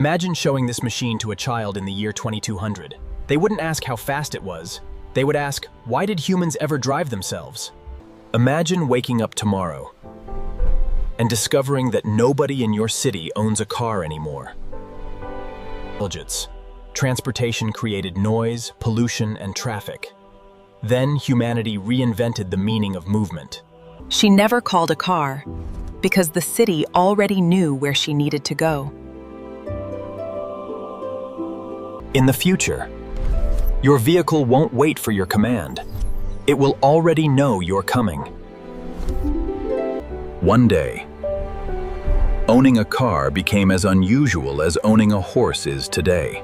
Imagine showing this machine to a child in the year 2200. They wouldn't ask how fast it was. They would ask, why did humans ever drive themselves? Imagine waking up tomorrow and discovering that nobody in your city owns a car anymore. Transportation created noise, pollution, and traffic. Then humanity reinvented the meaning of movement. She never called a car because the city already knew where she needed to go. In the future, your vehicle won't wait for your command. It will already know you're coming. One day, owning a car became as unusual as owning a horse is today.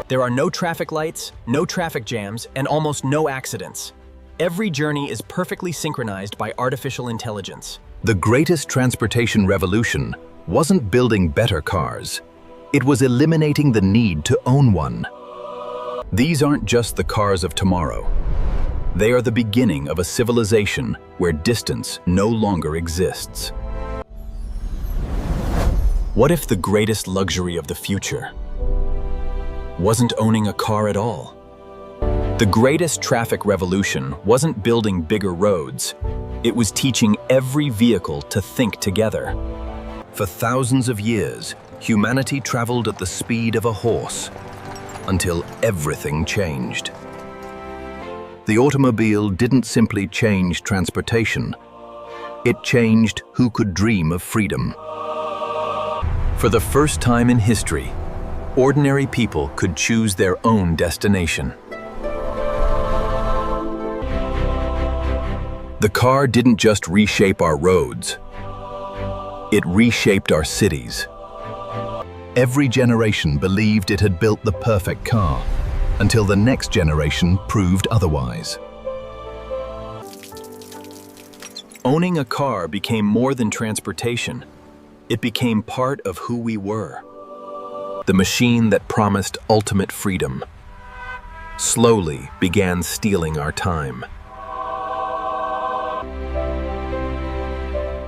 There are no traffic lights, no traffic jams, and almost no accidents. Every journey is perfectly synchronized by artificial intelligence. The greatest transportation revolution wasn't building better cars. It was eliminating the need to own one. These aren't just the cars of tomorrow. They are the beginning of a civilization where distance no longer exists. What if the greatest luxury of the future wasn't owning a car at all? The greatest traffic revolution wasn't building bigger roads. It was teaching every vehicle to think together. For thousands of years, humanity traveled at the speed of a horse until everything changed. The automobile didn't simply change transportation. It changed who could dream of freedom. For the first time in history, ordinary people could choose their own destination. The car didn't just reshape our roads. It reshaped our cities. Every generation believed it had built the perfect car, until the next generation proved otherwise. Owning a car became more than transportation. It became part of who we were. The machine that promised ultimate freedom slowly began stealing our time.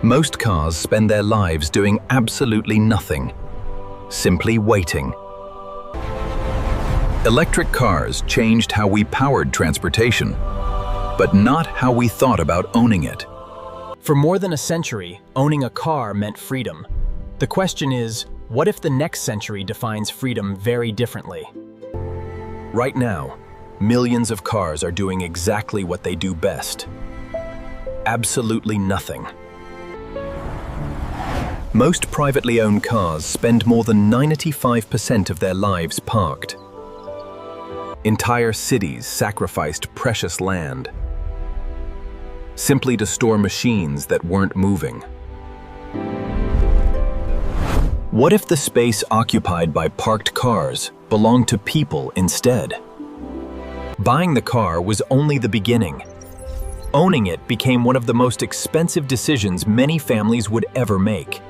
Most cars spend their lives doing absolutely nothing, simply waiting. Electric cars changed how we powered transportation, but not how we thought about owning it. For more than a century, owning a car meant freedom. The question is, what if the next century defines freedom very differently? Right now, millions of cars are doing exactly what they do best. Absolutely nothing. Most privately owned cars spend more than 95% of their lives parked. Entire cities sacrificed precious land simply to store machines that weren't moving. What if the space occupied by parked cars belonged to people instead? Buying the car was only the beginning. Owning it became one of the most expensive decisions many families would ever make.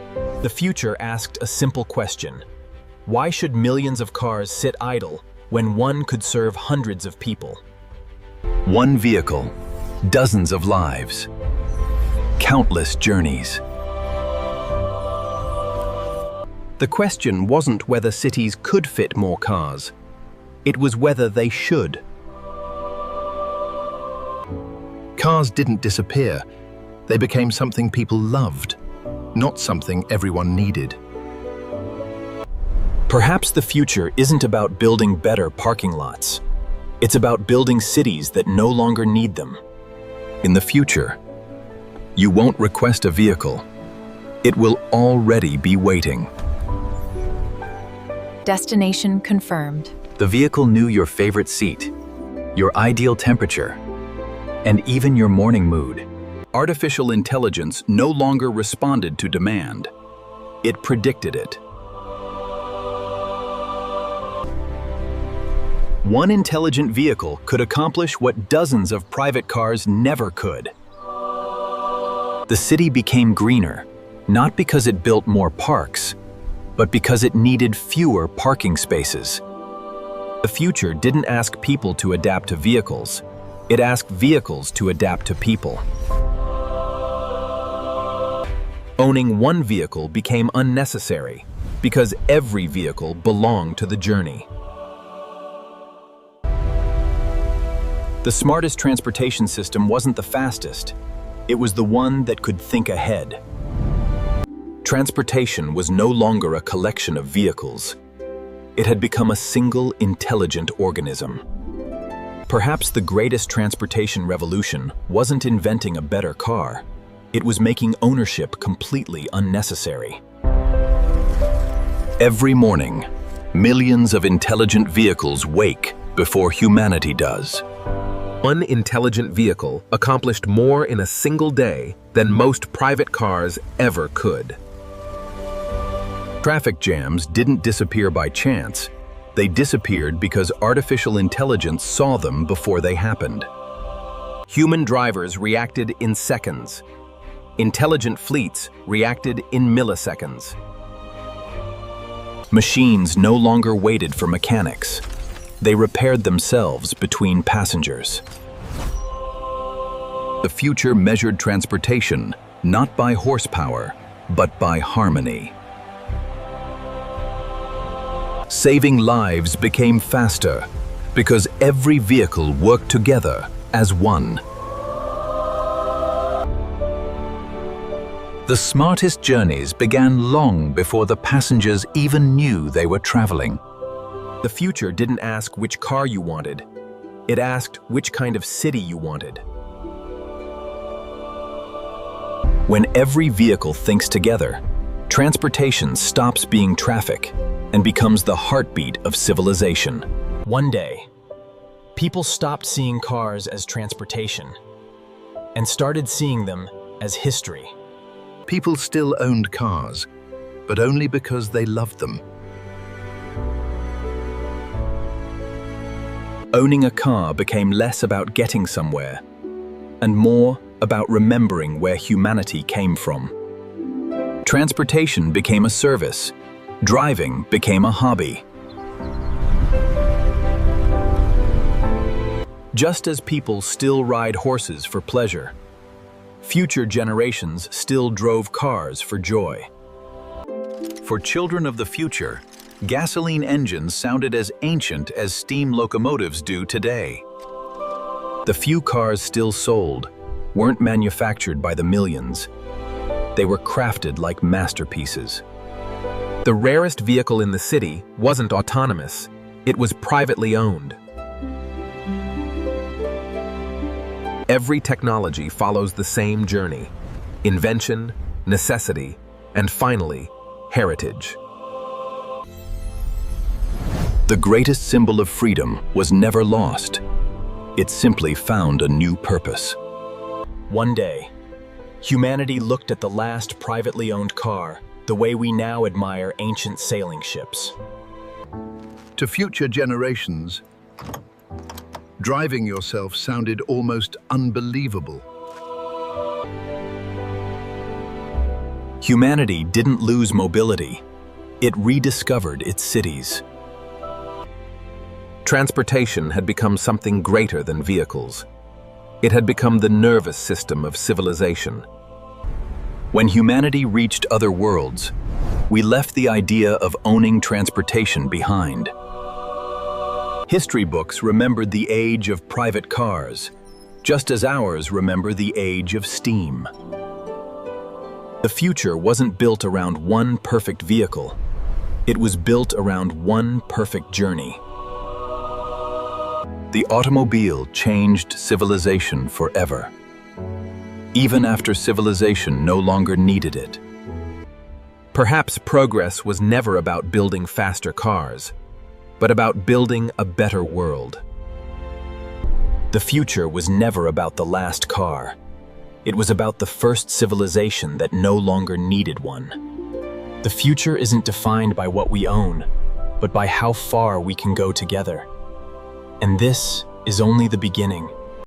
The future asked a simple question: why should millions of cars sit idle when one could serve hundreds of people? One vehicle, dozens of lives, countless journeys. The question wasn't whether cities could fit more cars. It was whether they should. Cars didn't disappear. They became something people loved, not something everyone needed. Perhaps the future isn't about building better parking lots. It's about building cities that no longer need them. In the future, you won't request a vehicle. It will already be waiting. Destination confirmed. The vehicle knew your favorite seat, your ideal temperature, and even your morning mood. Artificial intelligence no longer responded to demand. It predicted it. One intelligent vehicle could accomplish what dozens of private cars never could. The city became greener, not because it built more parks, but because it needed fewer parking spaces. The future didn't ask people to adapt to vehicles. It asked vehicles to adapt to people. Owning one vehicle became unnecessary because every vehicle belonged to the journey. The smartest transportation system wasn't the fastest. It was the one that could think ahead. Transportation was no longer a collection of vehicles. It had become a single, intelligent organism. Perhaps the greatest transportation revolution wasn't inventing a better car. It was making ownership completely unnecessary. Every morning, millions of intelligent vehicles wake before humanity does. One intelligent vehicle accomplished more in a single day than most private cars ever could. Traffic jams didn't disappear by chance. They disappeared because artificial intelligence saw them before they happened. Human drivers reacted in seconds. Intelligent fleets reacted in milliseconds. Machines no longer waited for mechanics. They repaired themselves between passengers. The future measured transportation not by horsepower, but by harmony. Saving lives became faster because every vehicle worked together as one. The smartest journeys began long before the passengers even knew they were traveling. The future didn't ask which car you wanted. It asked which kind of city you wanted. When every vehicle thinks together, transportation stops being traffic and becomes the heartbeat of civilization. One day, people stopped seeing cars as transportation and started seeing them as history. People still owned cars, but only because they loved them. Owning a car became less about getting somewhere and more about remembering where humanity came from. Transportation became a service. Driving became a hobby. Just as people still ride horses for pleasure, future generations still drove cars for joy. For children of the future, gasoline engines sounded as ancient as steam locomotives do today. The few cars still sold weren't manufactured by the millions. They were crafted like masterpieces. The rarest vehicle in the city wasn't autonomous. It was privately owned. Every technology follows the same journey: invention, necessity, and finally, heritage. The greatest symbol of freedom was never lost. It simply found a new purpose. One day, humanity looked at the last privately owned car the way we now admire ancient sailing ships. To future generations, driving yourself sounded almost unbelievable. Humanity didn't lose mobility. It rediscovered its cities. Transportation had become something greater than vehicles. It had become the nervous system of civilization. When humanity reached other worlds, we left the idea of owning transportation behind. History books remembered the age of private cars, just as ours remember the age of steam. The future wasn't built around one perfect vehicle. It was built around one perfect journey. The automobile changed civilization forever, even after civilization no longer needed it. Perhaps progress was never about building faster cars, but about building a better world. The future was never about the last car. It was about the first civilization that no longer needed one. The future isn't defined by what we own, but by how far we can go together. And this is only the beginning.